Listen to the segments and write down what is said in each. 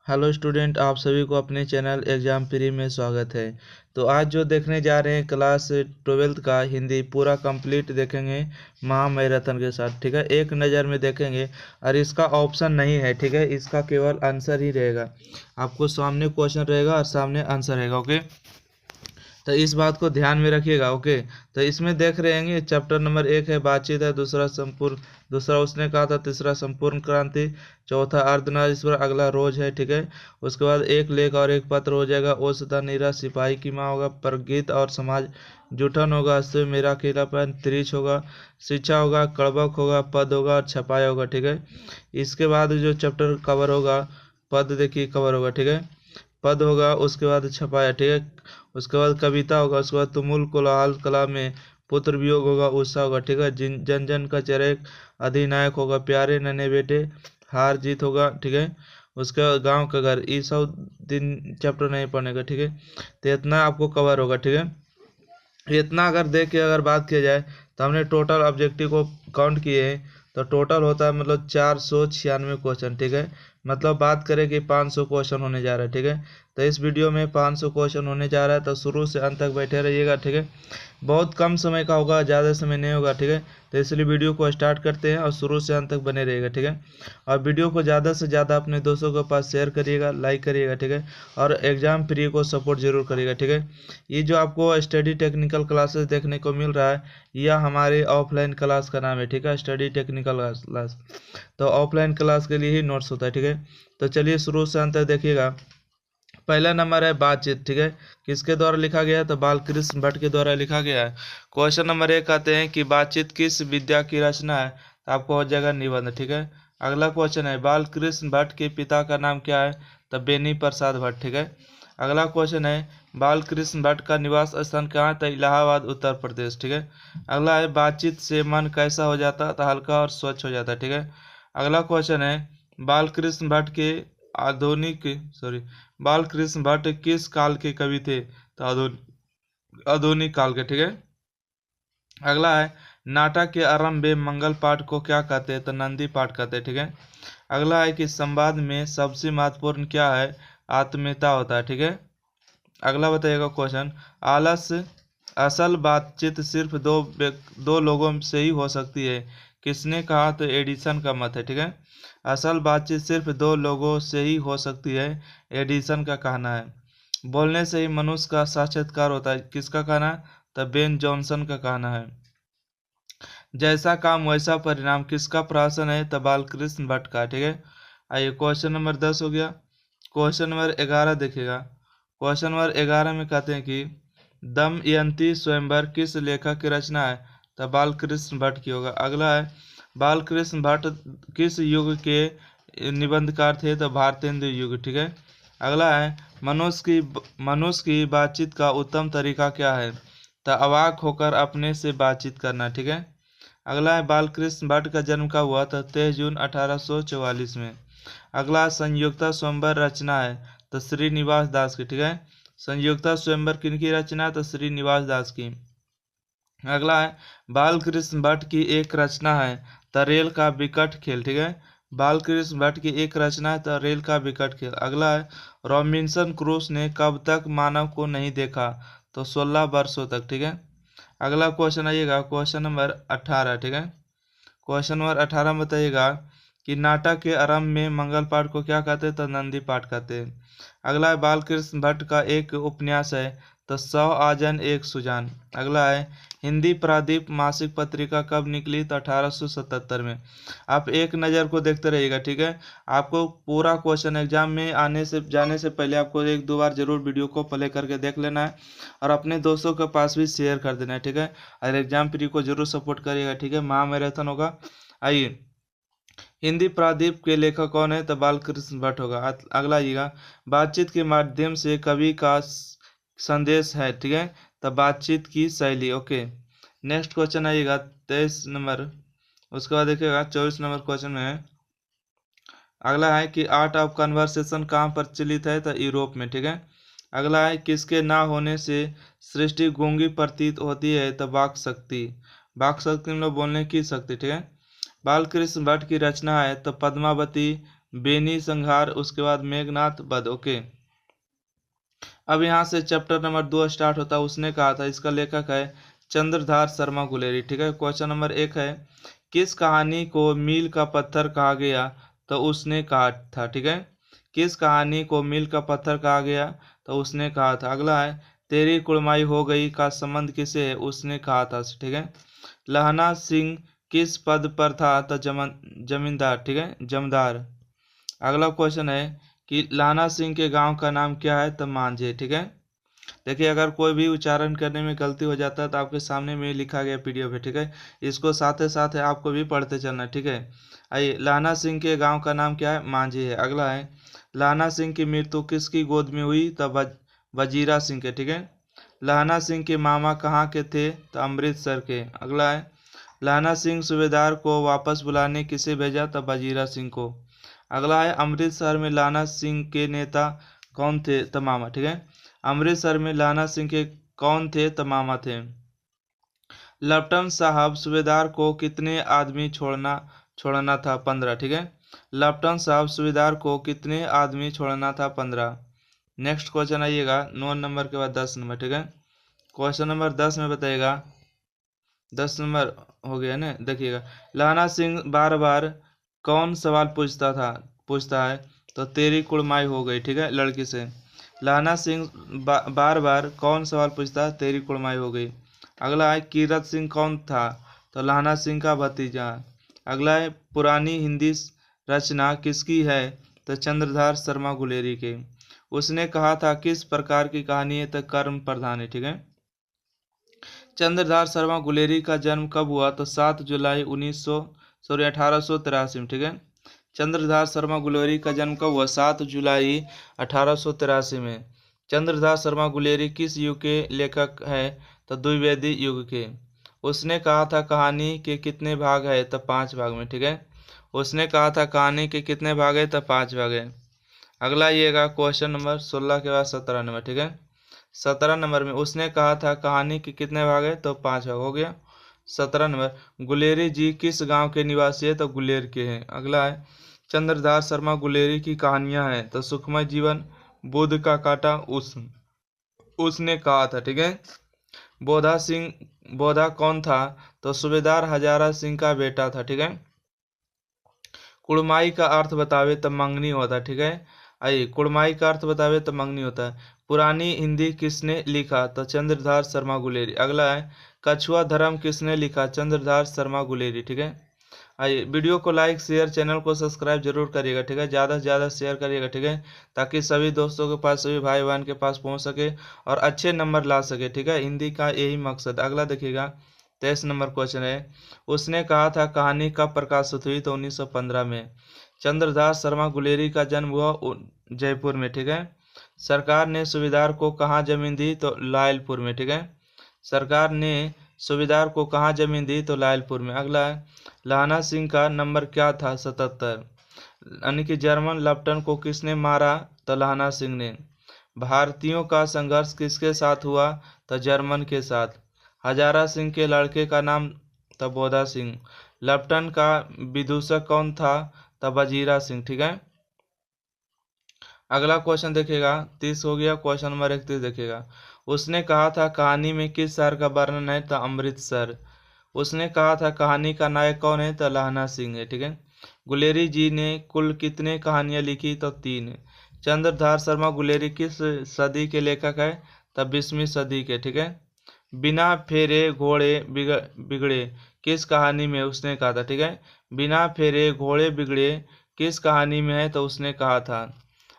Hello student, आप सभी को अपने चैनल एग्जाम फ्री में स्वागत है। तो आज जो देखने जा रहे हैं क्लास 12th का हिंदी पूरा कंप्लीट देखेंगे महामैराथन के साथ। ठीक है, एक नज़र में देखेंगे और इसका ऑप्शन नहीं है। ठीक है, इसका केवल आंसर ही रहेगा। आपको सामने क्वेश्चन रहेगा और सामने आंसर रहेगा। ओके, तो इस बात को ध्यान में रखिएगा। ओके, तो इसमें देख रहे हैं चैप्टर नंबर 1 है बातचीत है, दूसरा उसने कहा था, तीसरा संपूर्ण क्रांति, चौथा अर्धनारीश्वर, अगला रोज है। ठीक है, उसके बाद एक लेख और एक पत्र हो जाएगा, ओ सदा नीरा, सिपाही की माँ होगा, परगीत और समाज, जूठन होगा, अस्त्र मेरा अकेलापन, त्रिच होगा, शिक्षा होगा, कड़बक होगा, पद होगा और छपाया होगा। ठीक है, इसके बाद जो चैप्टर कवर होगा, पद देखिए कवर होगा। ठीक है, पद होगा, उसके बाद छपाया। ठीक है, उसके बाद कविता होगा, उसके बाद तुमुल कोलाहल कला में पुत्र वियोग होगा, उत्साह होगा। ठीक है, जन जन का चरित अधिनायक होगा, प्यारे नन्हे बेटे, हार जीत होगा। ठीक है, उसके बाद गाँव का घर, ये सब दिन चैप्टर नहीं पढ़ने का। ठीक है, तो इतना आपको कवर होगा। ठीक है, इतना अगर देख के अगर बात किया जाए तो हमने टोटल ऑब्जेक्टिव को काउंट किए हैं, तो टोटल होता है मतलब 496 क्वेश्चन। ठीक है, मतलब बात करें कि 500 क्वेश्चन होने जा रहा है। ठीक है, तो इस वीडियो में 500 क्वेश्चन होने जा रहा है, तो शुरू से अंत तक बैठे रहिएगा। ठीक है, बहुत कम समय का होगा, ज़्यादा समय नहीं होगा। ठीक है, तो इसलिए वीडियो को स्टार्ट करते हैं और शुरू से अंत तक बने रहिएगा। ठीक है, और वीडियो को ज़्यादा से ज़्यादा अपने दोस्तों के पास शेयर करिएगा, लाइक करिएगा। ठीक है, और एग्जाम फ्री को सपोर्ट जरूर करिएगा। ठीक है, ये जो आपको स्टडी टेक्निकल क्लासेस देखने को मिल रहा है, यह हमारे ऑफलाइन क्लास का नाम है। ठीक है, स्टडी टेक्निकल क्लास, तो ऑफलाइन क्लास के लिए ही नोट्स होता है। ठीक है, तो चलिए शुरू से अंत तक देखिएगा। पहला नंबर है बातचीत। ठीक है, किसके द्वारा लिखा गया है, तो बालकृष्ण भट्ट के द्वारा लिखा गया है। क्वेश्चन नंबर 1 कहते हैं कि बातचीत किस विद्या की रचना है, तो आपको हो जाएगा निबंध। ठीक है, अगला क्वेश्चन है बालकृष्ण भट्ट के पिता का नाम क्या है, तो बेनी प्रसाद भट्ट। ठीक है, अगला क्वेश्चन है बालकृष्ण भट्ट का निवास स्थान कहाँ है, तो इलाहाबाद उत्तर प्रदेश। ठीक है, अगला है बातचीत से मन कैसा हो जाता है, तो हल्का और स्वच्छ हो जाता है। ठीक है, अगला क्वेश्चन है बालकृष्ण भट्ट के आधुनिक सॉरी बालकृष्ण भट्ट किस काल के कवि थे, तो आधुनिक काल के। ठीक है, अगला है नाटक के आरंभ में मंगल पाठ को क्या कहते हैं, तो नंदी पाठ कहते हैं। ठीक है, अगला है कि संवाद में सबसे महत्वपूर्ण क्या है, आत्मीयता होता है। ठीक है, अगला बताइएगा क्वेश्चन आलस असल बातचीत सिर्फ दो लोगों से ही हो सकती है, किसने कहा, तो एडिसन का मत है। ठीक है, असल बातचीत सिर्फ दो लोगों से ही हो सकती है, एडिसन का कहना है। बोलने से ही मनुष्य का साक्षात्कार होता है, किसका कहना है, तो बेन जॉनसन का कहना है। जैसा काम वैसा परिणाम किसका प्रहसन है, तो बालकृष्ण भट्ट का। ठीक है, आइए क्वेश्चन नंबर 10 हो गया। क्वेश्चन नंबर 11 देखिएगा। क्वेश्चन नंबर 11 में कहते हैं कि दमयंती स्वयंवर किस लेखक की रचना है, तो बालकृष्ण भट्ट की होगा। अगला है बालकृष्ण भट्ट किस युग के निबंधकार थे, तो भारतेंदु युग। ठीक है, अगला है मनुष्य की बातचीत का उत्तम तरीका क्या है, तो अवाक होकर अपने से बातचीत करना। ठीक है, अगला है बालकृष्ण भट्ट का जन्म कब हुआ, तो 23 जून 1844 में। अगला संयुक्ता स्वयंवर रचना है, तो श्रीनिवास दास की। ठीक है, संयुक्ता स्वयंवर किनकी रचना है, तो श्रीनिवास दास की। अगला है बालकृष्ण भट्ट की एक रचना है, तो रेल का विकट खेल। ठीक है, बालकृष्ण भट्ट की एक रचना है, तो रेल का विकट खेल। अगला है रॉबिन्सन क्रूस ने कब तक मानव को नहीं देखा, तो 16 वर्षों तक। ठीक है, अगला क्वेश्चन आइएगा क्वेश्चन नंबर 18। ठीक है, क्वेश्चन नंबर 18 में बताइएगा कि नाटक के आरंभ में मंगल पाठ को क्या कहते हैं, तो नंदी पाठ कहते हैं। अगला है बालकृष्ण भट्ट का एक उपन्यास है, तो 100 आजन एक सुजान। अगला है हिंदी प्रादीप मासिक पत्रिका कब निकली, तो 1877 में। आप एक नज़र को देखते रहिएगा। ठीक है, आपको पूरा क्वेश्चन एग्जाम में आने से जाने से पहले आपको एक दो बार जरूर वीडियो को प्ले करके देख लेना है और अपने दोस्तों के पास भी शेयर कर देना है। ठीक है, और एग्जाम फ्री को जरूर सपोर्ट करिएगा। ठीक है, महामैराथन होगा। आइए, हिंदी प्रादीप के लेखक कौन है, तो बालकृष्ण भट्ट होगा। अगला आइएगा बातचीत के माध्यम से कवि का संदेश है। ठीक है, तो बातचीत की शैली। ओके, नेक्स्ट क्वेश्चन आइएगा 23 नंबर। उसके बाद देखिएगा 24 नंबर क्वेश्चन में अगला है कि आर्ट ऑफ कन्वर्सेशन कहाँ प्रचलित है, तो यूरोप में। ठीक है, अगला है किसके ना होने से सृष्टि गूंगी प्रतीत होती है, तो वाक शक्ति। वाक शक्ति मतलब बोलने की शक्ति। ठीक है, बालकृष्ण भट्ट की रचना है, तो पद्मावती, बेनी संघार, उसके बाद मेघनाथ वध। ओके, अब यहाँ से चैप्टर नंबर 2 स्टार्ट होता है। उसने कहा था, इसका लेखक है चंद्रधार शर्मा गुलेरी। ठीक है, क्वेश्चन नंबर 1 है, किस कहानी को मील का पत्थर कहा गया? तो उसने कहा था। ठीक है, किस कहानी को मील का पत्थर कहा गया? तो उसने कहा था। अगला है, तेरी कुड़माई हो गई का संबंध किसे है? उसने कहा था। ठीक है, लहना सिंह किस पद पर था? तो जमींदार। ठीक है, जमदार। अगला क्वेश्चन है कि लाना सिंह के गांव का नाम क्या है? तो मांझे। ठीक है, देखिए अगर कोई भी उच्चारण करने में गलती हो जाता है तो आपके सामने में लिखा गया पीडीएफ है। ठीक है, इसको साथ ही साथ आपको भी पढ़ते चलना है। ठीक है, आइए, लाना सिंह के गांव का नाम क्या है? मांझी है। अगला है, लाना सिंह की मृत्यु किसकी गोद में हुई? तो वजीरा सिंह के। ठीक है, लाना सिंह के मामा कहाँ के थे? तो अमृतसर के। अगला है, लाना सिंह सूबेदार को वापस बुलाने किसे भेजा? तो वजीरा सिंह को। अगला है, अमृतसर में लाना सिंह के नेता कौन थे? तो मामा। ठीक है, अमृतसर में लाना सिंह के कौन थे? तो मामा थे। लेफ्टिनेंट साहब सूबेदार को कितने आदमी छोड़ना था? 15। ठीक है, लेफ्टिनेंट साहब सूबेदार को कितने आदमी छोड़ना था? 15। नेक्स्ट क्वेश्चन आइएगा 9 नंबर के बाद 10 नंबर। ठीक है, क्वेश्चन नंबर 10 में बताइएगा, 10 नंबर हो गया ना, देखिएगा, लाना सिंह बार बार कौन सवाल पूछता है? तो तेरी कुड़माई हो गई। ठीक है, लड़की से। लाना सिंह बार बार कौन सवाल पूछता है? तेरी कुड़माई हो गई। अगला है, कीरत सिंह कौन था? तो लाना सिंह का भतीजा। अगला है, पुरानी हिंदी रचना किसकी है? तो चंद्रधार शर्मा गुलेरी के। उसने कहा था, किस प्रकार की कहानी है? तो कर्म प्रधान है। ठीक है, चंद्रधार शर्मा गुलेरी का जन्म कब हुआ? तो 7 जुलाई 1883 में। ठीक है, चंद्रधार शर्मा गुलेरी का जन्म कब हुआ? 7 जुलाई 1883 में। चंद्रधार शर्मा गुलेरी किस युग के लेखक है? तो द्विवेदी युग के। उसने कहा था, कहानी के कितने भाग है? तो 5 भाग में। ठीक है, उसने कहा था, कहानी के कितने भाग है? तो 5 भाग है। अगला आइएगा क्वेश्चन नंबर 16 के बाद 17 नंबर। ठीक है, 17 नंबर में उसने कहा था, कहानी के कितने भाग है? तो 5 भाग हो गया। 17 नंबर, गुलेरी जी किस गांव के निवासी है? तो गुलेर के हैं। अगला है, चंद्रधार शर्मा गुलेरी की कहानियां हैं। तो सुखमय जीवन, बुद्ध का कांटा, उसने कहा था। ठीक है, बोधा कौन था? तो सूबेदार हजारा सिंह का बेटा था। ठीक है, कुड़माई का अर्थ बतावे तो मंगनी होता। ठीक है, आइए, कुड़माई का अर्थ बतावे तो मंगनी होता है। पुरानी हिंदी किसने लिखा? तो चंद्रधार शर्मा गुलेरी। अगला है, कछुआ धर्म किसने लिखा? चंद्रधार शर्मा गुलेरी। ठीक है, आइए, वीडियो को लाइक शेयर, चैनल को सब्सक्राइब जरूर करिएगा। ठीक है, ज़्यादा से ज़्यादा शेयर करिएगा। ठीक है, ताकि सभी दोस्तों के पास, सभी भाई बहन के पास पहुंच सके और अच्छे नंबर ला सके। ठीक है, हिंदी का यही मकसद। अगला देखिएगा, 23 नंबर क्वेश्चन है, उसने कहा था, कहानी कब प्रकाशित हुई? तो 1915 में। चंद्रधार शर्मा गुलेरी का जन्म हुआ जयपुर में। ठीक है, सरकार ने सूबेदार को कहाँ जमीन दी? तो लायलपुर में। ठीक है, सरकार ने सूबेदार को कहाँ जमीन दी? तो लायलपुर में। अगला है, लाना सिंह का नंबर क्या था? 77। यानी कि जर्मन लेफ्टिनेंट को किसने मारा? तो लाना सिंह ने। भारतीयों का संघर्ष किसके साथ हुआ? तो जर्मन के साथ। हजारा सिंह के लड़के का नाम? तो बोधा सिंह। लेफ्टिनेंट का विदूषक कौन था? तो वजीरा सिंह। ठीक है, अगला क्वेश्चन देखेगा, 30 हो गया। क्वेश्चन नंबर 31 देखेगा, उसने कहा था, कहानी में किस शहर का वर्णन है? तो अमृतसर। उसने कहा था, कहानी का नायक कौन है? तो लाना सिंह है। ठीक है, गुलेरी जी ने कुल कितने कहानियां लिखी? तो 3। चंद्रधार शर्मा गुलेरी किस सदी के लेखक है? तो 20वीं सदी के। ठीक है, बिना फेरे घोड़े बिगड़े किस कहानी में? उसने कहा था। ठीक है, बिना फेरे घोड़े बिगड़े किस कहानी में है? तो उसने कहा था।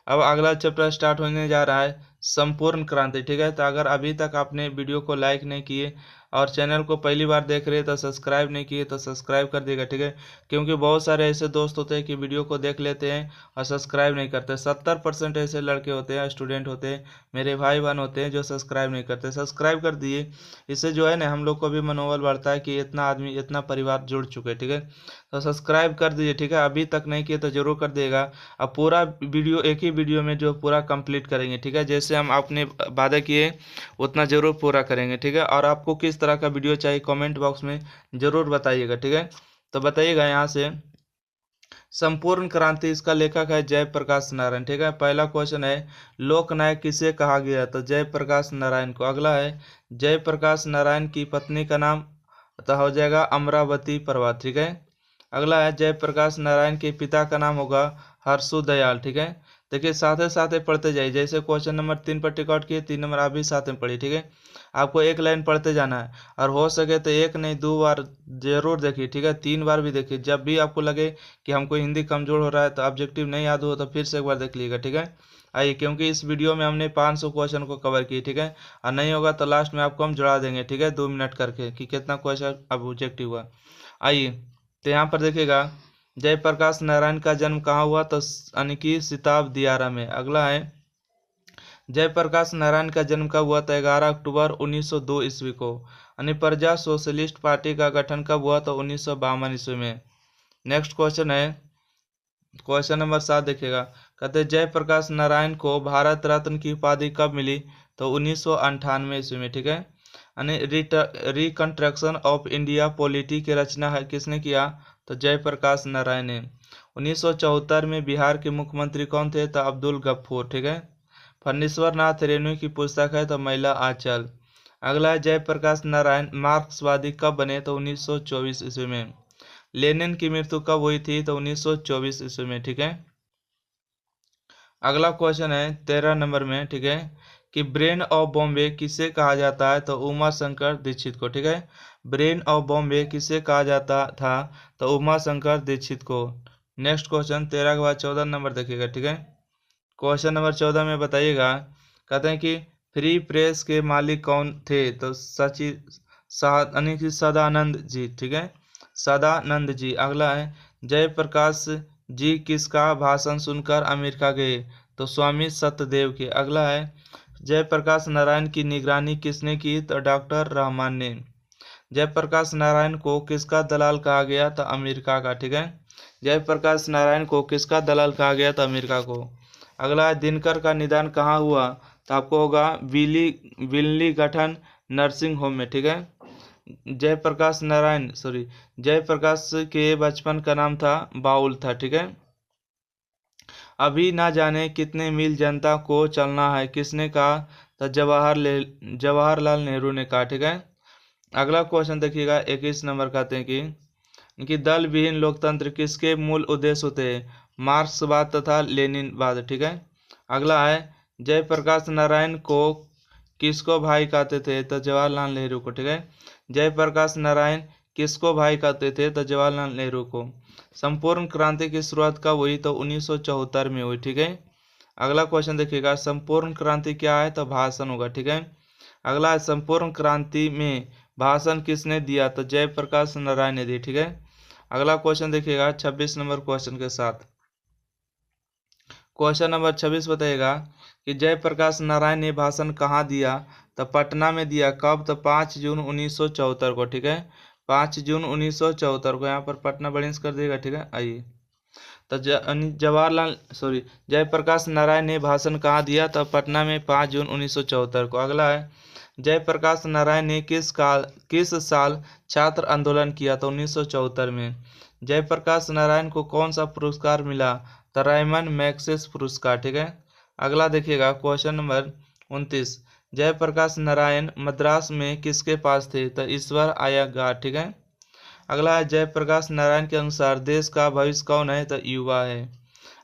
अब अगला चैप्टर स्टार्ट होने जा रहा है, संपूर्ण क्रांति। ठीक है, तो अगर अभी तक आपने वीडियो को लाइक नहीं किए और चैनल को पहली बार देख रहे हैं तो सब्सक्राइब नहीं किए तो सब्सक्राइब कर देगा। ठीक है, क्योंकि बहुत सारे ऐसे दोस्त होते हैं कि वीडियो को देख लेते हैं और सब्सक्राइब नहीं करते। 70% ऐसे लड़के होते हैं, स्टूडेंट होते हैं, मेरे भाई बहन होते हैं जो सब्सक्राइब नहीं करते। सब्सक्राइब कर दिए, इससे जो है ना हम लोग को भी मनोबल बढ़ता है कि इतना आदमी, इतना परिवार जुड़ चुके। ठीक है, तो सब्सक्राइब कर दीजिए। ठीक है, अभी तक नहीं किए तो जरूर कर देगा। अब पूरा वीडियो एक ही वीडियो में जो पूरा कंप्लीट करेंगे। ठीक है, जैसे हम अपने वादा किए उतना जरूर पूरा करेंगे। ठीक है, और आपको किस तरह का वीडियो चाहिए कमेंट बॉक्स में जरूर बताइएगा। ठीक है, तो बताइएगा यहाँ से संपूर्ण क्रांति, इसका लेखक है जयप्रकाश नारायण। ठीक है, पहला क्वेश्चन है लोकनायक किसे कहा गया, तो जयप्रकाश नारायण को। अगला है जयप्रकाश नारायण की पत्नी का नाम तो हो जाएगा अमरावती प्रभा। ठीक है, अगला है जयप्रकाश नारायण के पिता का नाम होगा हर्षु दयाल। ठीक है, देखिए साथ ही पढ़ते जाइए, जैसे क्वेश्चन नंबर 3 पर टिक आउट किए, 3 नंबर आप भी साथ में पढ़िए। ठीक है, आपको एक लाइन पढ़ते जाना है, और हो सके तो एक नहीं 2 बार जरूर देखिए। ठीक है, 3 बार भी देखिए, जब भी आपको लगे कि हमको हिंदी कमजोर हो रहा है, तो ऑब्जेक्टिव नहीं याद हो तो फिर से एक बार देख लीजिएगा। ठीक है, आइए, क्योंकि इस वीडियो में हमने 500 क्वेश्चन को कवर किए। ठीक है, और नहीं होगा तो लास्ट में आपको हम जुड़ा देंगे। ठीक है, 2 मिनट करके कि कितना क्वेश्चन अब ऑब्जेक्टिव हुआ। आइए, तो यहाँ पर देखिएगा जयप्रकाश नारायण का जन्म कहाँ हुआ, तो यानी कि सिताब दियारा में। अगला है जयप्रकाश नारायण का जन्म कब हुआ, था 11 अक्टूबर 1902 ईस्वी को। यानी प्रजा सोशलिस्ट पार्टी का गठन कब हुआ, तो 1952 ईस्वी में। नेक्स्ट क्वेश्चन है क्वेश्चन नंबर 7 देखिएगा, कहते हैं जयप्रकाश नारायण को भारत रत्न की उपाधि कब मिली, तो 1998 ईस्वी में। ठीक है, यानी रिकंस्ट्रक्शन ऑफ इंडिया पॉलिटी की रचना है किसने किया, तो जयप्रकाश नारायण ने। 1974 में बिहार के मुख्यमंत्री कौन थे, तो अब्दुल गफूर। ठीक है, फणीश्वर नाथ रेणु की पुस्तक है तो महिला आंचल। अगला है जयप्रकाश नारायण मार्क्सवादी कब बने, तो 1924 ईस्वी में। लेनिन की मृत्यु कब हुई थी, तो 1924 ईस्वी में। ठीक है, अगला क्वेश्चन है 13 नंबर में। ठीक है, कि ब्रेन ऑफ बॉम्बे किसे कहा जाता है, तो उमा शंकर दीक्षित को। ठीक है, ब्रेन ऑफ बॉम्बे किसे कहा जाता था, तो उमा शंकर दीक्षित को। नेक्स्ट क्वेश्चन 13 के बाद 14 नंबर देखिएगा। ठीक है, क्वेश्चन नंबर 14 में बताइएगा, कहते हैं कि फ्री प्रेस के मालिक कौन थे, तो यानी कि सदानंद जी। ठीक है, सदानंद जी। अगला है जयप्रकाश जी किसका भाषण सुनकर अमेरिका गए, तो स्वामी सत्यदेव के। अगला है जयप्रकाश नारायण की निगरानी किसने की, तो डॉक्टर रहमान ने। जयप्रकाश नारायण को किसका दलाल कहा गया, तो अमेरिका का। ठीक है, जयप्रकाश नारायण को किसका दलाल कहा गया, तो अमेरिका को। अगला है दिनकर का निदान कहाँ हुआ, तो आपको होगा विली गठन नर्सिंग होम में। ठीक है, जयप्रकाश के बचपन का नाम था बाउल था। ठीक है, अभी ना जाने कितने मील जनता को चलना है किसने कहा, तो जवाहरलाल नेहरू ने कहा। ठीक है, अगला क्वेश्चन देखिएगा 21 नंबर कहते हैं कि दल विहीन लोकतंत्र किसके मूल उद्देश्य होते हैं, मार्क्सवाद तथा लेनिनवाद। ठीक है, अगला है जयप्रकाश नारायण को किसको भाई कहते थे, तो जवाहरलाल नेहरू को। ठीक है, जयप्रकाश नारायण किसको भाई कहते थे, तो जवाहरलाल नेहरू को। संपूर्ण क्रांति की शुरुआत कब हुई, तो 1974 में हुई। ठीक है, अगला क्वेश्चन देखिएगा संपूर्ण क्रांति क्या है, तो भाषण होगा। ठीक है, अगला है संपूर्ण क्रांति में भाषण किसने दिया, तो जयप्रकाश नारायण ने दी। ठीक है, अगला क्वेश्चन देखिएगा 26 नंबर क्वेश्चन के साथ। क्वेश्चन नंबर 26 बताइएगा कि जयप्रकाश नारायण ने भाषण कहाँ दिया, तो पटना में दिया। कब, तो 5 जून 1974 को। ठीक है, 5 जून 1974 को यहाँ पर पटना बड़िंस कर दिएगा। ठीक है, आइए, तो जयप्रकाश नारायण ने भाषण कहाँ दिया, तो पटना में 5 जून 1974 को। अगला है जयप्रकाश नारायण ने किस साल छात्र आंदोलन किया, तो 1974 में। जयप्रकाश नारायण को कौन सा पुरस्कार मिला, तो रायमन मैग्सेस पुरस्कार। ठीक है, अगला देखिएगा क्वेश्चन नंबर 29, जयप्रकाश नारायण मद्रास में किसके पास थे, तो ईश्वर अय्यंगार। ठीक है, अगला है जयप्रकाश नारायण के अनुसार देश का भविष्य कौन है, तो युवा है।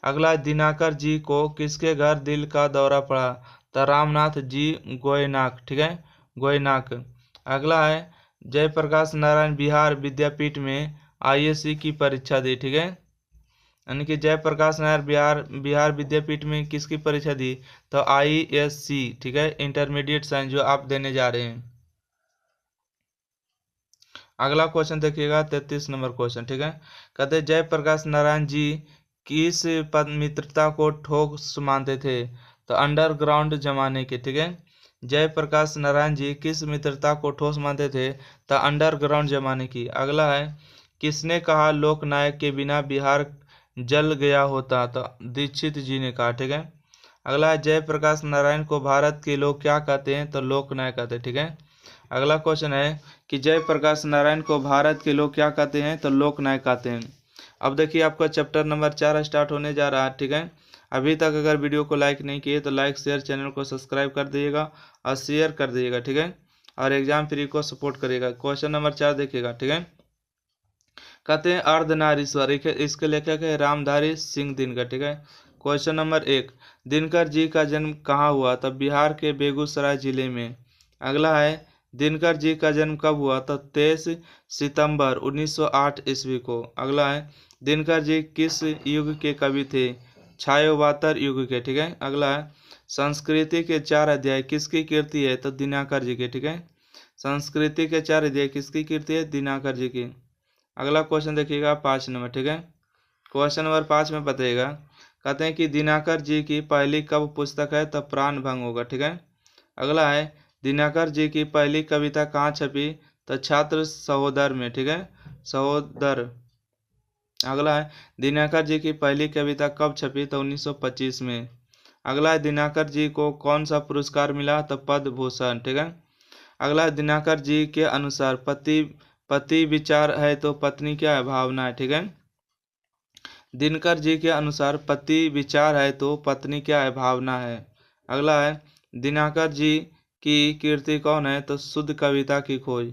अगला है दिनाकर जी को किसके घर दिल का दौरा पड़ा, तो रामनाथ जी गोयनाक। ठीक है, गोयनाक। अगला है जयप्रकाश नारायण बिहार विद्यापीठ में आईएससी की परीक्षा दी। ठीक है, यानी कि जयप्रकाश नारायण बिहार विद्यापीठ में किसकी परीक्षा दी, तो आईएससी। ठीक है, इंटरमीडिएट साइंस जो आप देने जा रहे हैं। अगला क्वेश्चन देखिएगा 33 नंबर क्वेश्चन। ठीक है, कहते जयप्रकाश नारायण जी किस पद मित्रता को ठोस मानते थे, तो अंडरग्राउंड जमाने के। ठीक है, जयप्रकाश नारायण जी किस मित्रता को ठोस मानते थे, तो अंडरग्राउंड जमाने की। अगला है किसने कहा लोकनायक के बिना बिहार जल गया होता, तो दीक्षित जी ने कहा। ठीक है, अगला है जयप्रकाश नारायण को भारत के लोग क्या कहते हैं, तो लोकनायक कहते हैं। ठीक है, अगला क्वेश्चन है कि जयप्रकाश नारायण को भारत के लोग क्या कहते हैं, तो लोकनायक कहते हैं। अब देखिए आपका चैप्टर नंबर 4 स्टार्ट होने जा रहा है, ठीक है। अभी तक अगर वीडियो को लाइक नहीं किए तो लाइक शेयर, चैनल को सब्सक्राइब कर दीजिएगा और शेयर कर दीजिएगा, ठीक है। और एग्जाम फ्री को सपोर्ट करिएगा। क्वेश्चन नंबर 4 देखिएगा, ठीक है। कहते हैं अर्धनारीश्वर, इसके लेखक है रामधारी सिंह दिनकर, ठीक है। क्वेश्चन नंबर 1, दिनकर जी का जन्म कहाँ हुआ? तब बिहार के बेगूसराय जिले में। अगला है दिनकर जी का जन्म कब हुआ? तो 23 सितंबर 1908 ईस्वी को। अगला है दिनकर जी किस युग के कवि थे? छायोवातर युग के, ठीक है। अगला है संस्कृति के 4 अध्याय किसकी कीर्ति है? तो दिनकर जी के, ठीक है। संस्कृति के 4 अध्याय किसकी कीर्ति है? दिनकर जी की। अगला क्वेश्चन देखिएगा 5 नंबर, ठीक है। क्वेश्चन नंबर 5 में बताइएगा, कहते हैं कि दिनकर जी की पहली कब पुस्तक है? तब प्राण भंग होगा, ठीक है। अगला है दिनकर जी की पहली कविता कहाँ छपी? तो छात्र सहोदर में, ठीक है, सहोदर। अगला है दिनकर जी की पहली कविता कब छपी? तो 1925 में। अगला है दिनकर जी को कौन सा पुरस्कार मिला? तो पद्म भूषण, ठीक है। अगला है दिनकर जी के अनुसार पति विचार है तो पत्नी क्या है? भावना है, ठीक है। दिनकर जी के अनुसार पति विचार है तो पत्नी क्या है? भावना है। अगला है दिनकर जी की कीर्ति कौन है? तो शुद्ध कविता की खोज।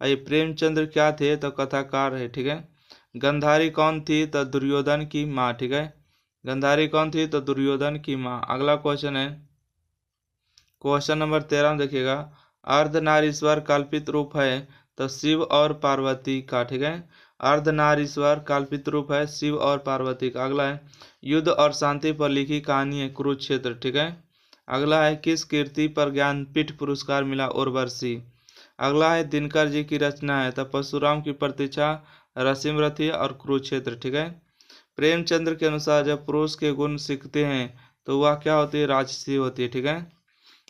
ये प्रेमचंद्र क्या थे? तो कथाकार है, ठीक है। गंधारी कौन थी? तो दुर्योधन की माँ, ठीक है। गंधारी कौन थी? तो दुर्योधन की माँ। अगला क्वेश्चन है क्वेश्चन नंबर 13 देखिएगा, अर्धनारीश्वर कल्पित रूप है? तो शिव और पार्वती का, ठीक है। अर्धनारीश्वर कल्पित रूप है शिव और पार्वती का। अगला है युद्ध और शांति पर लिखी कहानी है कुरुक्षेत्र, ठीक है। अगला है किस कीर्ति पर ज्ञानपीठ पुरस्कार मिला? उर्वशी। अगला है दिनकर जी की रचना है? तो परशुराम की प्रतीक्षा, रसिमरथी और कुरुक्षेत्र, ठीक है। प्रेमचंद्र के अनुसार जब पुरुष के गुण सीखते हैं तो वह क्या होती है? राजसी होती है, ठीक है।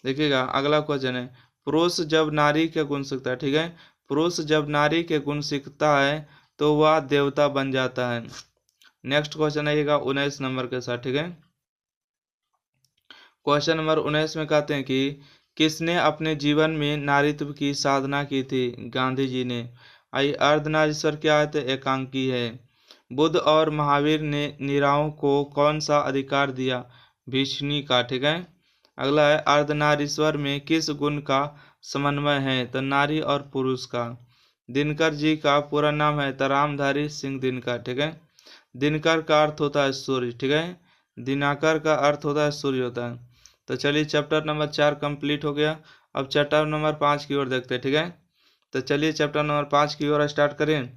देखिएगा अगला क्वेश्चन है, पुरुष जब नारी के गुण सीखता है, ठीक है। पुरुष जब नारी के गुण सीखता है तो वह देवता बन जाता है। नेक्स्ट क्वेश्चन आइएगा 19 नंबर के साथ, ठीक है। क्वेश्चन नंबर 19 में कहते हैं कि किसने अपने जीवन में नारीत्व की साधना की थी? गांधी जी ने। आई अर्धनारीश्वर क्या है? तो एकांकी है। बुद्ध और महावीर ने नीराओं को कौन सा अधिकार दिया? भीष्मी का, ठीक है। अगला है अर्धनारीश्वर में किस गुण का समन्वय है? तो नारी और पुरुष का। दिनकर जी का पूरा नाम है तो रामधारी सिंह दिनकर, ठीक है। दिनकर का अर्थ होता है सूर्य, ठीक है। दिनाकर का अर्थ होता है सूर्य होता है। तो चलिए चैप्टर नंबर 4 कंप्लीट हो गया। अब चैप्टर नंबर 5 की ओर देखते हैं, ठीक है। तो चलिए चैप्टर नंबर 5 की ओर स्टार्ट करें।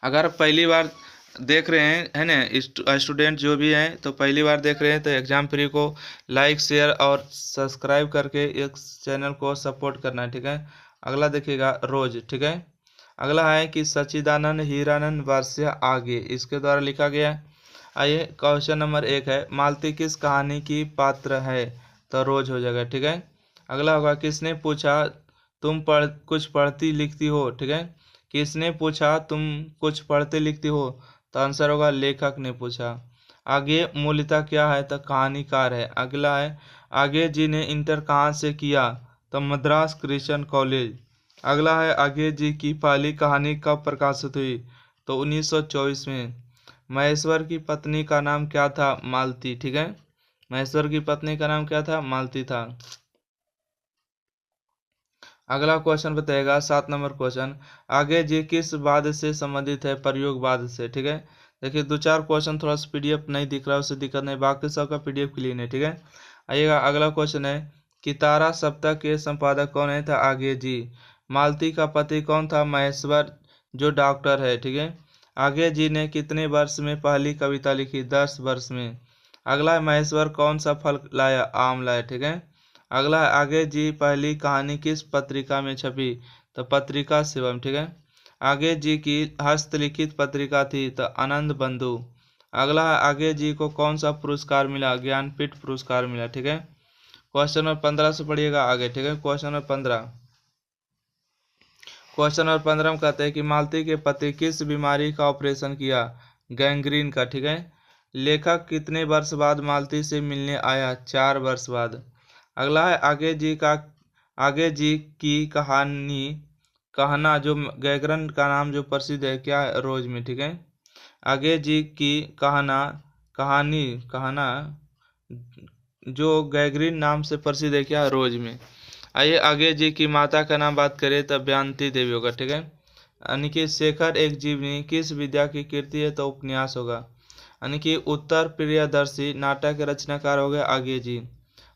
अगर पहली बार देख रहे हैं, है ना, स्टूडेंट जो भी हैं तो पहली बार देख रहे हैं तो एग्जाम फ्री को लाइक शेयर और सब्सक्राइब करके इस चैनल को सपोर्ट करना है, ठीक है। अगला देखिएगा रोज, ठीक है। अगला है कि सच्चिदानंद हीरानंद वर्ष्य आगे, इसके द्वारा लिखा गया है। आइए क्वेश्चन नंबर 1 है, मालती किस कहानी की पात्र है? तो रोज हो जाएगा, ठीक है। अगला होगा किसने पूछा तुम कुछ पढ़ती लिखती हो, ठीक है। किसने पूछा तुम कुछ पढ़ते लिखती हो? तो आंसर होगा लेखक ने पूछा। आगे मूलतः क्या है? तो कहानीकार है। अगला है आगे जी ने इंटर कहाँ से किया? तो मद्रास क्रिश्चियन कॉलेज। अगला है आगे जी की पहली कहानी कब प्रकाशित हुई? तो 1924 में। महेश्वर की पत्नी का नाम क्या था? मालती, ठीक है। महेश्वर की पत्नी का नाम क्या था? मालती था। अगला क्वेश्चन बताएगा 7 नंबर क्वेश्चन, आगे जी किस वाद से संबंधित है? प्रयोगवाद से, ठीक है। देखिए 2-4 क्वेश्चन थोड़ा सा पीडीएफ नहीं दिख रहा है, उससे दिक्कत नहीं, बाकी सबका पीडीएफ क्लीन है, ठीक है। आइएगा अगला क्वेश्चन है कि तारा सप्ताह के संपादक कौन है? था आगे जी। मालती का पति कौन था? महेश्वर जो डॉक्टर है, ठीक है। आगे जी ने कितने वर्ष में पहली कविता लिखी? 10 वर्ष में। अगला महेश्वर कौन सा फल लाया? आम लाया, ठीक है। अगला है आगे जी पहली कहानी किस पत्रिका में छपी? तो पत्रिका शिवम, ठीक है। आगे जी की हस्तलिखित पत्रिका थी तो आनंद बंधु। अगला है आगे जी को कौन सा पुरस्कार मिला? ज्ञानपीठ पुरस्कार मिला, ठीक है। क्वेश्चन नंबर 15 से पढ़िएगा आगे, ठीक है। क्वेश्चन नंबर 15 में कहते हैं कि मालती के पति किस बीमारी का ऑपरेशन किया? गैंग्रीन का, ठीक है। लेखक कितने वर्ष बाद मालती से मिलने आया? 4 वर्ष बाद। अगला है आगे जी की कहानी कहना जो गैगरन का नाम जो प्रसिद्ध है क्या है? रोज में, ठीक है। आगे जी की कहाना जो गैगरीन नाम से प्रसिद्ध है क्या, रोज में। आइए आगे जी की माता का नाम बात करें तो बयानती देवी होगा, ठीक है। यानी कि शेखर एक जीवनी किस विद्या की कीर्ति है, तो उपन्यास होगा। यानी कि उत्तर प्रियदर्शी नाटक के रचनाकार हो गए आगे जी।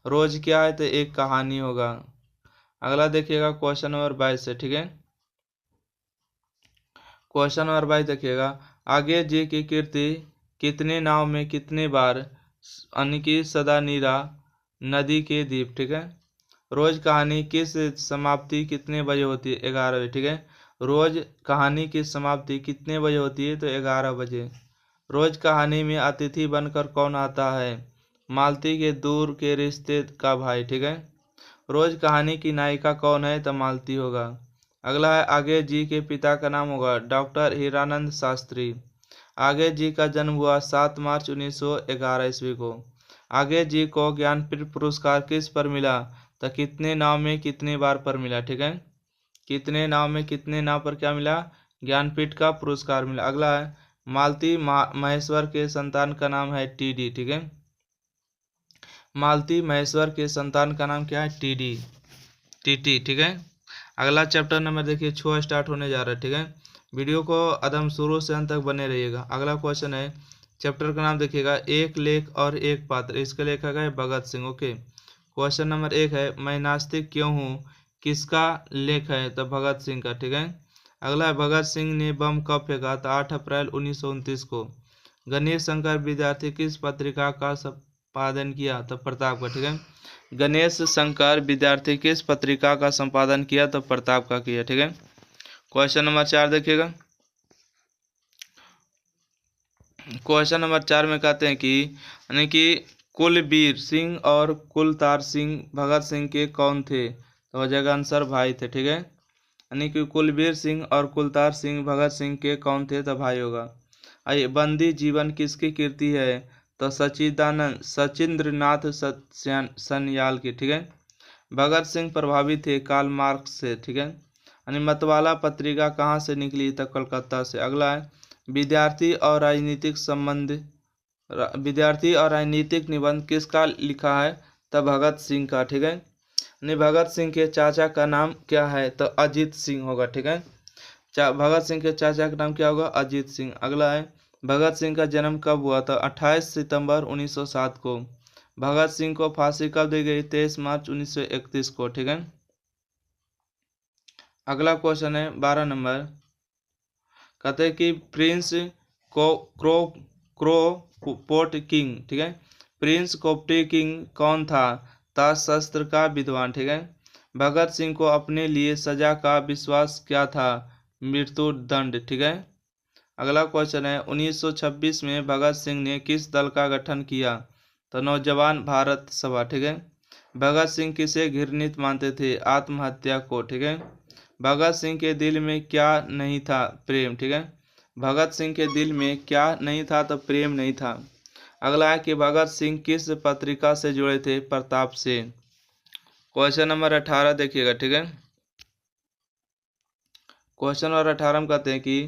रोज क्या है, तो एक कहानी होगा। अगला देखिएगा क्वेश्चन नंबर 22 से, ठीक है। क्वेश्चन नंबर 22 देखिएगा, आगे जी की कीर्ति कितने नाव में कितने बार, यानी कि सदा नीरा नदी के द्वीप, ठीक है। रोज कहानी किस समाप्ति कितने बजे होती है, 11 बजे, ठीक है। रोज कहानी की समाप्ति कितने बजे होती है, तो 11 बजे। रोज कहानी में अतिथि बनकर कौन आता है, मालती के दूर के रिश्ते का भाई, ठीक है। रोज कहानी की नायिका कौन है, तो मालती होगा। अगला है आगे जी के पिता का नाम होगा डॉक्टर हीरानंद शास्त्री। आगे जी का जन्म हुआ 7 मार्च 1911 ईस्वी को। आगे जी को ज्ञानपीठ पुरस्कार किस पर मिला, तो कितने नाव में कितने बार पर मिला, ठीक है। कितने नाव में कितने नाव पर क्या मिला, ज्ञानपीठ का पुरस्कार मिला। अगला है मालती महेश्वर के संतान का नाम है टीडी, ठीक है। मालती महेश्वर के संतान का नाम क्या है, टीडी, टीटी, ठीक है। अगला चैप्टर नंबर देखिए 6 स्टार्ट होने जा रहा है, ठीक है। वीडियो को एकदम शुरू से अंत तक बने रहिएगा। अगला क्वेश्चन है, चैप्टर का नाम देखिएगा एक लेख और एक पात्र। इसके लेखक है Bhagat Singh, okay. Question number 1 है, मैं नास्तिक क्यों हूँ, किसका लेख है, तो भगत सिंह का, ठीक है। अगला है भगत सिंह ने बम कब फेंका, तो 8 अप्रैल 1929 को। गणेश शंकर विद्यार्थी किस पत्रिका का संपादन किया, तो प्रताप का, ठीक है। गणेश शंकर विद्यार्थी किस पत्रिका का संपादन किया, तो प्रताप का किया, ठीक है। क्वेश्चन नंबर 4 देखिएगा। क्वेश्चन नंबर 4 में कहते हैं कि यानी कि कुलबीर सिंह और कुलतार सिंह भगत सिंह के कौन थे, तो हो जाएगा आंसर भाई थे, ठीक है। यानी कि कुलबीर सिंह और कुलतार सिंह भगत सिंह के कौन थे, तो भाई होगा। आइए बंदी जीवन किसकी कीर्ति है, तो सचिदानंद सचिंद्रनाथ सन्याल की, ठीक है। भगत सिंह प्रभावित थे कार्ल मार्क्स से, ठीक है। यानी मतवाला पत्रिका कहाँ से निकली, तो कलकत्ता से। अगला है विद्यार्थी और राजनीतिक संबंध विद्यार्थी और राजनीतिक निबंध किसका लिखा है, तो भगत सिंह का, ठीक है। यानी भगत सिंह के चाचा का नाम क्या है, तो अजीत सिंह होगा, ठीक है। भगत सिंह के चाचा का नाम क्या होगा, अजीत सिंह। अगला है भगत सिंह का जन्म कब हुआ था, 28 सितंबर 1907 को। भगत सिंह को फांसी कब दी गई, 23 मार्च 1931 को, ठीक है। अगला क्वेश्चन है 12 नंबर, कहते हैं कि प्रिंस क्रोपोर्ट किंग, ठीक है। प्रिंस कोप्टी किंग कौन था, शस्त्र का विद्वान, ठीक है। भगत सिंह को अपने लिए सजा का विश्वास क्या था, मृत्यु दंड, ठीक है। अगला क्वेश्चन है 1926 में भगत सिंह ने किस दल का गठन किया, तो नौजवान भारत सभा, ठीक है। भगत सिंह किसे घृणित मानते थे, आत्महत्या को, ठीक है। भगत सिंह के दिल में क्या नहीं था, प्रेम, ठीक है। भगत सिंह के दिल में क्या नहीं था, तो प्रेम नहीं था। अगला है कि भगत सिंह किस पत्रिका से जुड़े थे, प्रताप से। क्वेश्चन नंबर 18 देखिएगा, ठीक है। क्वेश्चन नंबर 18 में कहते हैं कि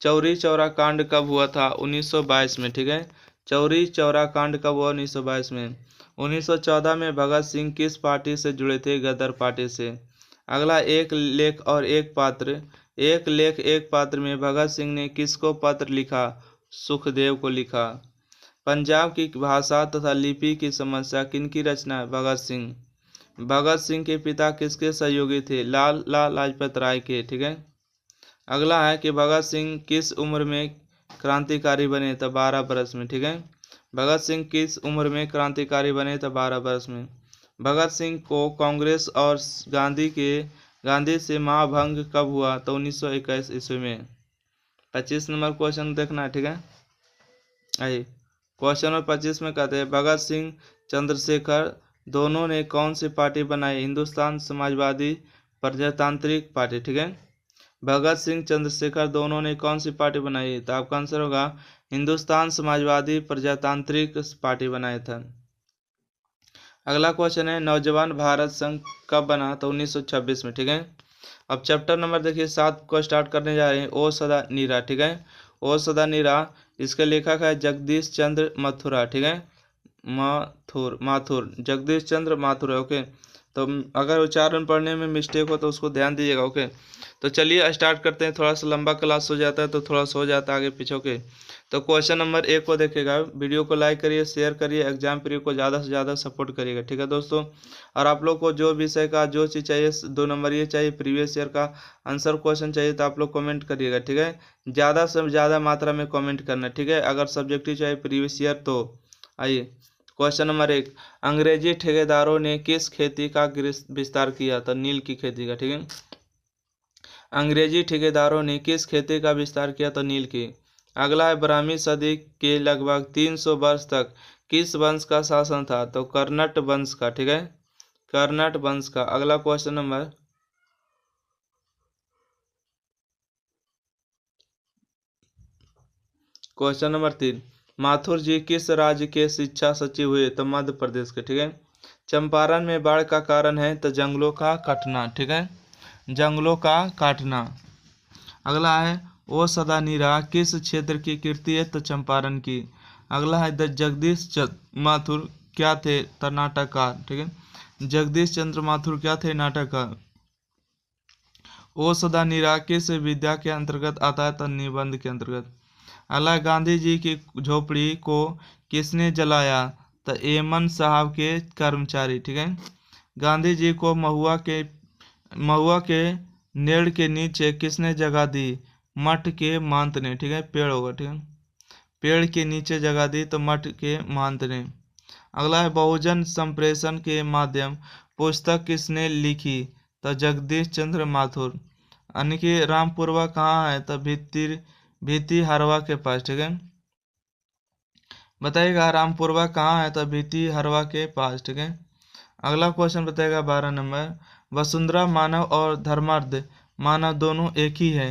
चौरी चौरा कांड कब हुआ था, 1922 में, ठीक है। चौरी चौरा कांड कब हुआ, 1922 में। 1914 में भगत सिंह किस पार्टी से जुड़े थे, गदर पार्टी से। अगला एक लेख और एक पात्र। एक लेख एक पात्र में भगत सिंह ने किसको पत्र लिखा, सुखदेव को लिखा। पंजाब की भाषा तथा लिपि की समस्या किनकी रचना है, भगत सिंह। भगत सिंह के पिता किसके सहयोगी थे, लाला लाजपत राय के, ठीक है। अगला है कि भगत सिंह किस उम्र में क्रांतिकारी बने, तो 12 वर्ष में, ठीक है। भगत सिंह किस उम्र में क्रांतिकारी बने, तो 12 वर्ष में। भगत सिंह को कांग्रेस और गांधी से महाभंग कब हुआ, तो 1921 ईस्वी में। 25 नंबर क्वेश्चन देखना है, ठीक है। आइए क्वेश्चन नंबर 25 में कहते हैं भगत सिंह चंद्रशेखर दोनों ने कौन सी पार्टी बनाई, हिंदुस्तान समाजवादी प्रजातांत्रिक पार्टी, ठीक है। भगत सिंह चंद्रशेखर दोनों ने कौन सी पार्टी बनाई, तो आपका आंसर होगा हिंदुस्तान समाजवादी प्रजातांत्रिक पार्टी बनाया था। अगला क्वेश्चन है नौजवान भारत संघ कब बना, तो 1926 में, ठीक है। अब चैप्टर नंबर देखिए 7 को स्टार्ट करने जा रहे हैं, ओ सदा नीरा, ठीक है। ओ सदा नीरा इसका लेखक है जगदीश चंद्र मथुरा, ठीक है, माथुर जगदीश चंद्र माथुर है। ओके, तो अगर उच्चारण पढ़ने में मिस्टेक हो तो उसको ध्यान दीजिएगा। ओके, तो चलिए स्टार्ट करते हैं। थोड़ा सा लंबा क्लास हो जाता है तो थोड़ा सा हो जाता है आगे पीछे। ओके, तो क्वेश्चन नंबर 1 को देखिएगा, वीडियो को लाइक करिए, शेयर करिए, एग्जाम प्री को ज़्यादा से ज़्यादा सपोर्ट करिएगा, ठीक है दोस्तों। और आप लोग को जो विषय का जो चीज़ चाहिए, 2 नंबर ये चाहिए, प्रीवियस ईयर का आंसर क्वेश्चन चाहिए, तो आप लोग कमेंट करिएगा, ठीक है। ज़्यादा से ज़्यादा मात्रा में कमेंट करना, ठीक है। अगर सब्जेक्टिव चाहिए प्रीवियस ईयर तो आइए क्वेश्चन नंबर 1, अंग्रेजी ठेकेदारों ने किस खेती का विस्तार किया था? नील की खेती का, ठीक है। अंग्रेजी ठेकेदारों ने किस खेती का विस्तार किया? तो नील की। अगला है, 12वीं सदी के लगभग 300 वर्ष तक किस वंश का शासन था? तो कर्नाट वंश का, ठीक है, कर्नाट वंश का। अगला क्वेश्चन नंबर 3, माथुर जी किस राज्य के शिक्षा सचिव हुए? तो मध्य प्रदेश के, ठीक है। चंपारण में बाढ़ का कारण है? तो जंगलों का कटना, ठीक है, जंगलों का काटना। अगला है, ओ सदा नीरा किस क्षेत्र की कीर्ति है? तो चंपारण की। अगला है, जगदीश चंद्र माथुर क्या थे? तो नाटककार, ठीक है, जगदीश चंद्र माथुर क्या थे? नाटककार। ओ सदा नीरा किस विद्या के अंतर्गत आता है? तो निबंध के अंतर्गत। अगला, गांधी जी की झोपड़ी को किसने जलाया? तो एमन साहब के कर्मचारी, ठीक है। गांधी जी को महुआ के नेड़ के नीचे किसने जगह दी? मठ के महंत ने, ठीक है, पेड़ होगा, ठीक है, पेड़ के नीचे जगह दी तो मठ के महंत ने। अगला है, बहुजन संप्रेषण के माध्यम पुस्तक किसने लिखी? तो जगदीश चंद्र माथुर। यानी कि रामपुरवा कहाँ है? तो भीती हरवा के पास, ठीक है, बताइएगा रामपुरवा कहाँ है? तो भीती हरवा के पास, ठीक है। अगला क्वेश्चन बताएगा 12 नंबर, वसुंधरा मानव और धर्मार्थ मानव दोनों एक ही है?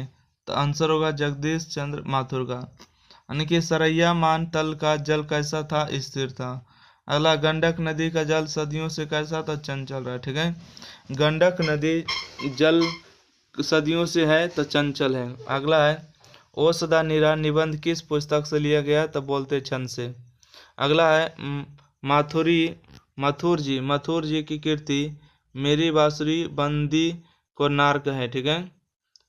तो आंसर होगा जगदीश चंद्र माथुर का। यानी कि सरैया मान तल का जल कैसा था? स्थिर था। अगला, गंडक नदी का जल सदियों से कैसा था? चंचल रहा, ठीक है, गंडक नदी जल सदियों से है तो चंचल है। अगला है, ओ सदा नीरा निबंध किस पुस्तक से लिया गया? तो बोलते छंद से। अगला है, मथुर जी की कीर्ति मेरी बांसुरी बंदी को नार्क है, ठीक है।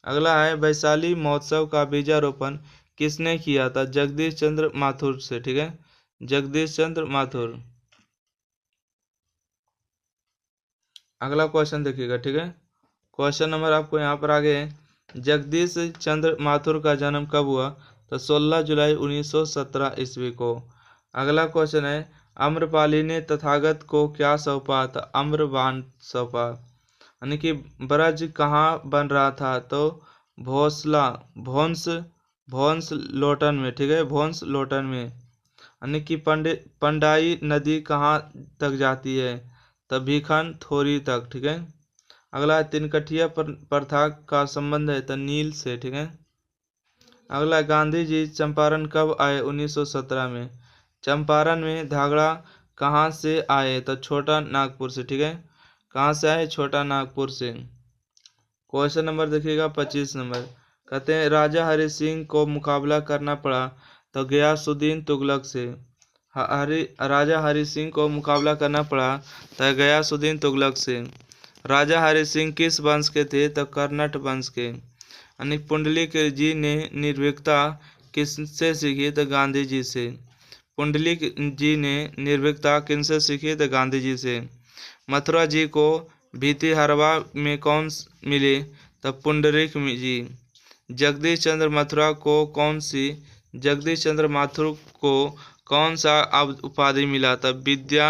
अगला है, वैशाली महोत्सव का बीजारोपण किसने किया था? जगदीश चंद्र माथुर से, ठीक है, जगदीश चंद्र माथुर। अगला क्वेश्चन देखिएगा, ठीक है। क्वेश्चन नंबर आपको यहाँ पर आगे है, जगदीश चंद्र माथुर का जन्म कब हुआ? तो 16 जुलाई 1917 ईस्वी को। अगला क्वेश्चन है, आम्रपाली ने तथागत को क्या सौंपा? तो आम्रपान सौंपा। यानी कि ब्रज कहाँ बन रहा था? तो भोंस लोटन में, ठीक है, भोंस लोटन में। यानी कि पंडाई नदी कहाँ तक जाती है? तो भीखन थोरी तक, ठीक है। अगला है, तिनकठिया प्रथा का संबंध है? तो नील से, ठीक है। अगला, गांधी जी चंपारण कब आए? 1917 में। चंपारण में धागड़ा कहाँ से आए? तो छोटा नागपुर से, ठीक है, कहाँ से आए? छोटा नागपुर से। क्वेश्चन नंबर देखिएगा 25 नंबर, कहते हैं राजा हरि सिंह को मुकाबला करना पड़ा? तो गयासुद्दीन तुगलक से। राजा हरि सिंह को मुकाबला करना पड़ा तो गयासुद्दीन तुगलक से। राजा हरि सिंह किस वंश के थे? तो कर्नाट वंश के। यानी पुंडलिक जी ने निर्भीकता किससे सीखी? तो गांधी जी से। पुंडलिक जी ने निर्भीकता किनसे सीखी? तो गांधी जी से। मथुरा जी को भीतिहरवा में कौन मिले? तो पुंडरीक जी। जगदीश चंद्र माथुर को कौन सा उपाधि मिला था? विद्या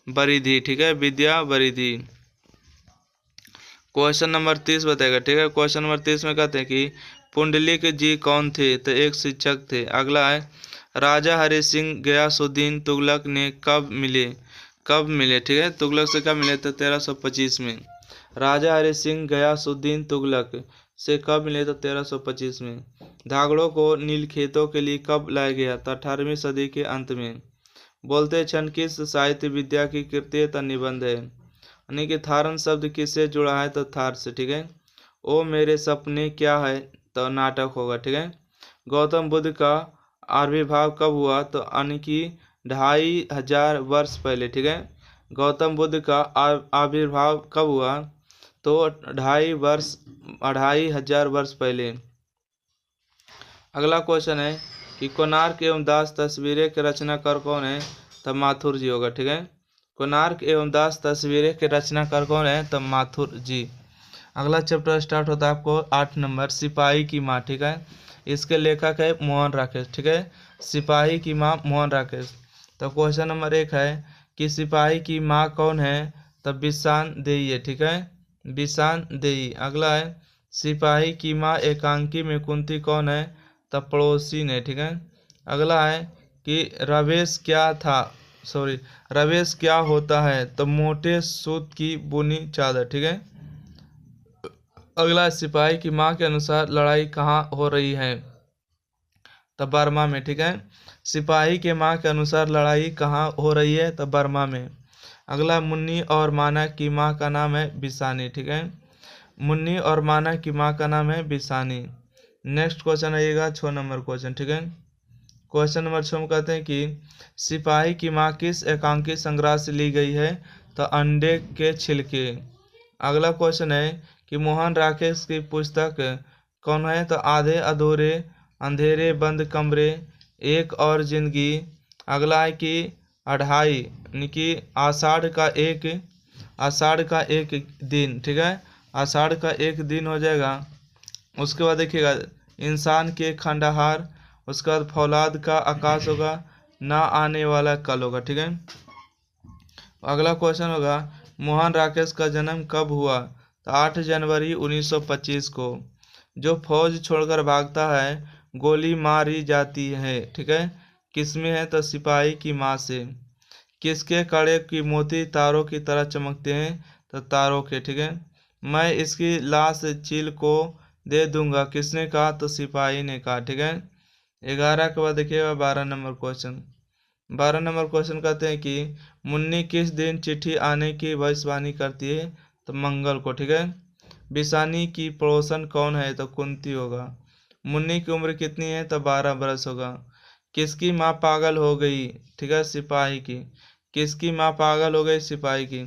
वरिधि, ठीक है, विद्या वरिधि। क्वेश्चन नंबर 30 बताएगा, ठीक है। क्वेश्चन नंबर 30 में कहते हैं कि पुंडलिक जी कौन थे? तो एक शिक्षक थे। अगला है, राजा हरि सिंह गयासुद्दीन तुगलक ने कब मिले, ठीक है, तुगलक से कब मिले? तो 1325 में। राजा हरि सिंह गयासुद्दीन तुगलक से कब मिले? तो 1325 में। धागड़ों को नीलखेतों के लिए कब लाया गया? तो 18वीं सदी के अंत में। बोलते क्षण किस साहित्य विद्या की कृति? तो निबंध है। यानी कि थारन शब्द किससे जुड़ा है? तो थार से, ठीक है। ओ मेरे सपने क्या है? तो नाटक होगा, ठीक है। गौतम बुद्ध का आविर्भाव कब हुआ, तो यानी कि 2500 वर्ष पहले, ठीक है। गौतम बुद्ध का आविर्भाव कब हुआ, तो 2500 वर्ष पहले। अगला क्वेश्चन है कि कोणार्क एवं दास तस्वीरें के रचनाकार कौन है, तब माथुर जी होगा, ठीक है। कोणार्क एवं दास तस्वीरें के रचनाकार कौन है, तब माथुर जी। अगला चैप्टर स्टार्ट होता है आपको 8 नंबर, सिपाही की माँ, ठीक है। इसके लेखक है मोहन राकेश, ठीक है। सिपाही की माँ मोहन राकेश। तो क्वेश्चन नंबर 1 है कि सिपाही की माँ कौन है, तब बिसान देई है, ठीक है, बिसान देई। अगला है सिपाही की माँ एकांकी में कुंती कौन है, तब पड़ोसी ने, ठीक है। अगला है कि रवेश क्या होता है, तो मोटे सूत की बुनी चादर, ठीक है। अगला सिपाही की माँ के अनुसार लड़ाई कहाँ हो रही है, तब बर्मा में, ठीक है। सिपाही के माँ के अनुसार लड़ाई कहाँ हो रही है, तब बर्मा में। अगला मुन्नी और माना की माँ का नाम है बिसानी, ठीक है। मुन्नी और माना की माँ का नाम है बिसानी। नेक्स्ट क्वेश्चन आइएगा 6 नंबर क्वेश्चन, ठीक है। क्वेश्चन नंबर 6 में कहते हैं कि सिपाही की माँ किस एकांकी संग्रह से ली गई है, तो अंडे के छिलके। अगला क्वेश्चन है कि मोहन राकेश की पुस्तक कौन है, तो आधे अधूरे, अंधेरे बंद कमरे, एक और जिंदगी। अगला है कि अढ़ाई, यानी कि आषाढ़ का एक दिन, ठीक है, आषाढ़ का एक दिन हो जाएगा। उसके बाद देखिएगा इंसान के खंडहार, उसके बाद फौलाद का आकाश होगा, ना आने वाला कल होगा, ठीक है। अगला क्वेश्चन होगा मोहन राकेश का जन्म कब हुआ, तो 8 जनवरी 1925 को। जो फौज छोड़कर भागता है गोली मारी जाती है, ठीक है, किसमें है, तो सिपाही की माँ से। किसके कड़े की मोती तारों की तरह चमकते हैं, तो तारों के, ठीक है। मैं इसकी लाश चील को दे दूंगा, किसने कहा, तो सिपाही ने कहा, ठीक है। 11 के बाद देखिएगा 12 नंबर क्वेश्चन। 12 नंबर क्वेश्चन कहते हैं कि मुन्नी किस दिन चिट्ठी आने की भविष्यवाणी करती है, तो मंगल को, ठीक है। बिसानी की पड़ोसन कौन है, तो कुंती होगा। मुन्नी की उम्र कितनी है, तो 12 बरस होगा। किसकी माँ पागल हो गई, ठीक है, सिपाही की। किसकी माँ पागल हो गई, सिपाही की।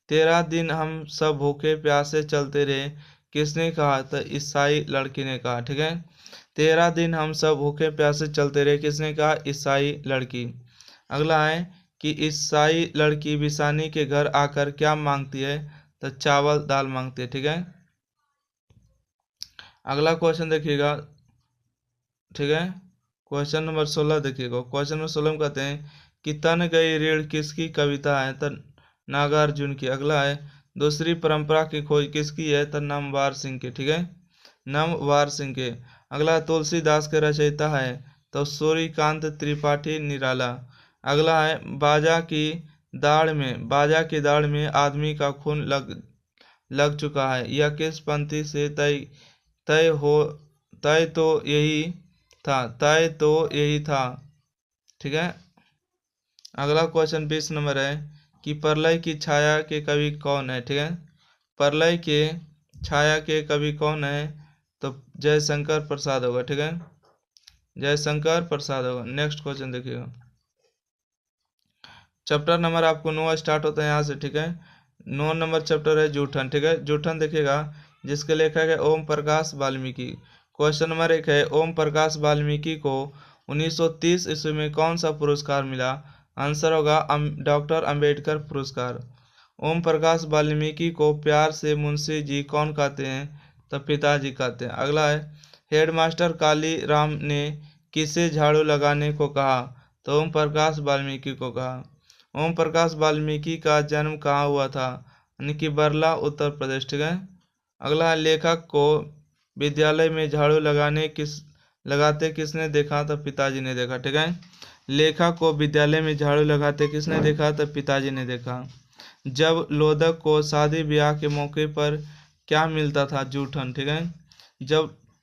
13 दिन हम सब भूखे प्यासे चलते रहे, किसने कहा, तो ईसाई लड़की ने कहा, ठीक है। 13 दिन हम सब भूखे प्यासे चलते रहे, किसने कहा, ईसाई लड़की। अगला है कि ईसाई लड़की बिसानी के घर आकर क्या मांगती है, तो चावल दाल मांगती है, ठीक है। अगला क्वेश्चन देखिएगा, ठीक है। क्वेश्चन नंबर 16 देखिएगा। क्वेश्चन नंबर 16 में कहते हैं कि तन गई रीढ़ किसकी कविता है, तो नागार्जुन की। अगला है दूसरी परंपरा की खोज किसकी है, तो नमवार सिंह की, ठीक है, नमवार सिंह के। अगला तुलसीदास के रचयिता है, तो सूर्यकांत त्रिपाठी निराला। अगला है बाजा की दाढ़ में आदमी का खून लग चुका है, यह किस पंथी से तय हो तय तो यही था, ठीक है। अगला क्वेश्चन 20 नंबर है कि प्रलय की छाया के कवि कौन है, ठीक है। प्रलय के छाया के कवि कौन है, तो जयशंकर प्रसाद होगा, ठीक है, जयशंकर प्रसाद होगा। नेक्स्ट क्वेश्चन देखिएगा। चैप्टर नंबर आपको 9 स्टार्ट होता है यहाँ से, ठीक है। 9 नंबर चैप्टर है जूठन, ठीक है। जूठन देखिएगा जिसके लेखक है ओम प्रकाश वाल्मीकि। क्वेश्चन नंबर 1 है ओम प्रकाश वाल्मीकि को 1930 ईस्वी में कौन सा पुरस्कार मिला, आंसर होगा डॉक्टर अंबेडकर पुरस्कार। ओम प्रकाश वाल्मीकि को प्यार से मुंशी जी कौन कहते हैं, तो पिताजी कहते हैं। अगला है हेडमास्टर काली राम ने किसे झाड़ू लगाने को कहा, तो ओम प्रकाश वाल्मीकि को कहा। ओम प्रकाश वाल्मीकि का जन्म कहाँ हुआ था, यानी कि बरला उत्तर प्रदेश, ठीक है। अगला है लेखक को विद्यालय में झाड़ू लगाते किसने देखा, तो पिताजी ने देखा, ठीक है। लेखक को विद्यालय में झाड़ू लगाते किसने देखा, तो पिताजी ने देखा। जब लोधक को शादी ब्याह के मौके पर क्या मिलता था, जूठन, ठीक है।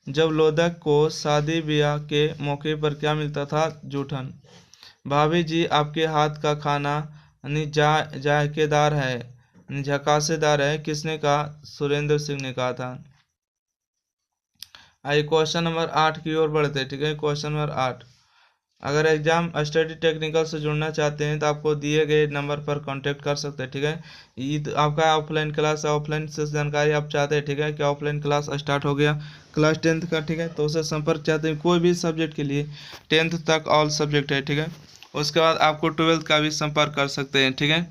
जब लोधक को शादी ब्याह के मौके पर क्या मिलता था, जूठन। भाभी जी आपके हाथ का खाना यानी जायकेदार है, यानी झकासेदार है, किसने कहा, सुरेंद्र सिंह ने कहा था। आइए क्वेश्चन नंबर 8 की ओर बढ़ते हैं, ठीक है। क्वेश्चन नंबर 8 अगर एग्जाम स्टडी टेक्निकल से जुड़ना चाहते हैं तो आपको दिए गए नंबर पर कांटेक्ट कर सकते हैं, ठीक है। ये तो आपका ऑफलाइन क्लास है, ऑफलाइन से जानकारी आप चाहते हैं, ठीक है, कि ऑफलाइन क्लास स्टार्ट हो गया क्लास 10th का, ठीक है, तो उससे संपर्क चाहते हैं कोई भी सब्जेक्ट के लिए, 10th तक ऑल सब्जेक्ट है, ठीक है। उसके बाद आपको 12th का भी संपर्क कर सकते हैं, ठीक है।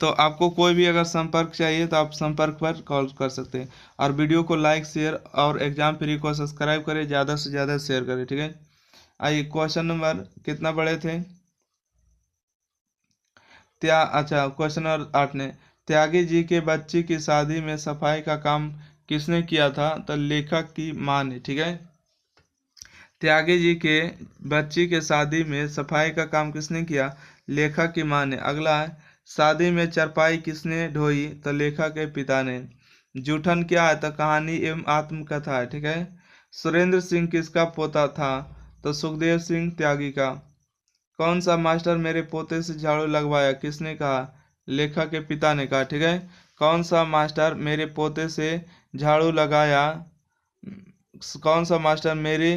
तो आपको कोई भी अगर संपर्क चाहिए तो आप संपर्क पर कॉल कर सकते हैं। और वीडियो को लाइक शेयर और एग्जाम फ्री को सब्सक्राइब करें, ज़्यादा से ज़्यादा शेयर करें, ठीक है। आइए क्वेश्चन नंबर कितना पढ़े थे, अच्छा क्वेश्चन नंबर 8 ने, त्यागी जी के बच्ची की शादी में सफाई का काम किसने किया था, तो लेखक की माँ ने, ठीक है। त्यागी जी के बच्ची के शादी में सफाई का काम किसने किया, लेखक की माँ ने। अगला है, शादी में चारपाई किसने ढोई, तो लेखक के पिता ने। जूठन क्या है, तो कहानी एवं आत्मकथा है, ठीक है। सुरेंद्र सिंह किसका पोता था, तो सुखदेव सिंह त्यागी का। कौन सा मास्टर मेरे पोते से झाड़ू लगवाया, किसने कहा, लेखक के पिता ने कहा, ठीक है। कौन सा मास्टर मेरे पोते से झाड़ू लगाया, कौन सा मास्टर मेरे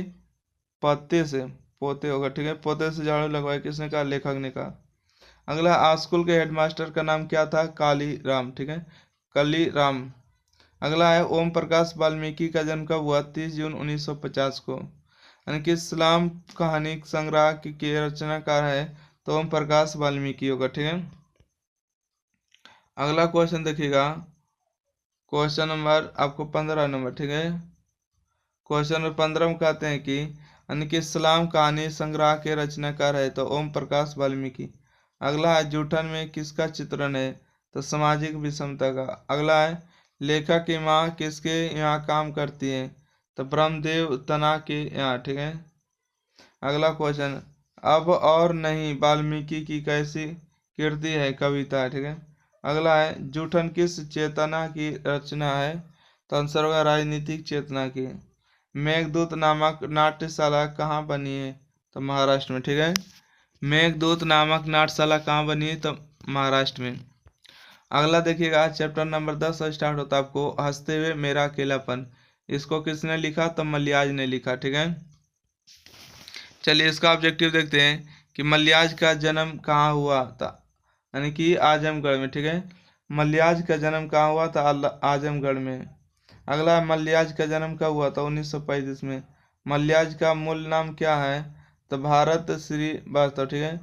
पत्ते से, पोते होगा, ठीक है, पोते से झाड़ू लगवाया, किसने कहा, लेखक ने कहा। अगला, स्कूल के हेडमास्टर का नाम क्या था, काली राम, ठीक है, कली राम। अगला है, ओम प्रकाश वाल्मीकि का जन्म कब हुआ, 30 जून 1950 को। यानी कि इस्लाम कहानी संग्रह की रचनाकार है तो ओम प्रकाश वाल्मीकि होगा, ठीक है। अगला क्वेश्चन देखिएगा, क्वेश्चन नंबर आपको 15 नंबर, ठीक है। क्वेश्चन नंबर 15 में कहते हैं कि यानी कि इस्लाम कहानी संग्रह के रचनाकार है तो ओम प्रकाश वाल्मीकि। अगला है, जूठन में किसका चित्रण है, तो सामाजिक विषमता का। अगला है, लेखक की माँ किसके यहाँ काम करती है, तो ब्रह्मदेव तना के यहाँ, ठीक है। अगला क्वेश्चन, अब और नहीं वाल्मीकि की कैसी कृति है, कविता है, ठीक है। अगला है, जूठन किस चेतना की रचना है, तो आंसर होगा राजनीतिक चेतना की। मेघदूत नामक नाट्यशाला कहाँ बनी है, तो महाराष्ट्र में, ठीक है। मेघदूत नामक नाट्यशाला कहाँ बनी है, तो महाराष्ट्र में। अगला देखिएगा, चैप्टर नंबर 10 से स्टार्ट होता है आपको, हंसते हुए मेरा अकेलापन। इसको किसने लिखा, तो मल्याज ने लिखा, ठीक है। चलिए इसका ऑब्जेक्टिव देखते हैं कि मल्याज का जन्म कहाँ हुआ था, यानी कि आजमगढ़ में, ठीक है। मल्याज का जन्म कहाँ हुआ था, आजमगढ़ में। अगला, मल्याज का जन्म कब हुआ था, 1935 में। मल्याज का मूल नाम क्या है, तो भारत श्रीवास्तव, ठीक है।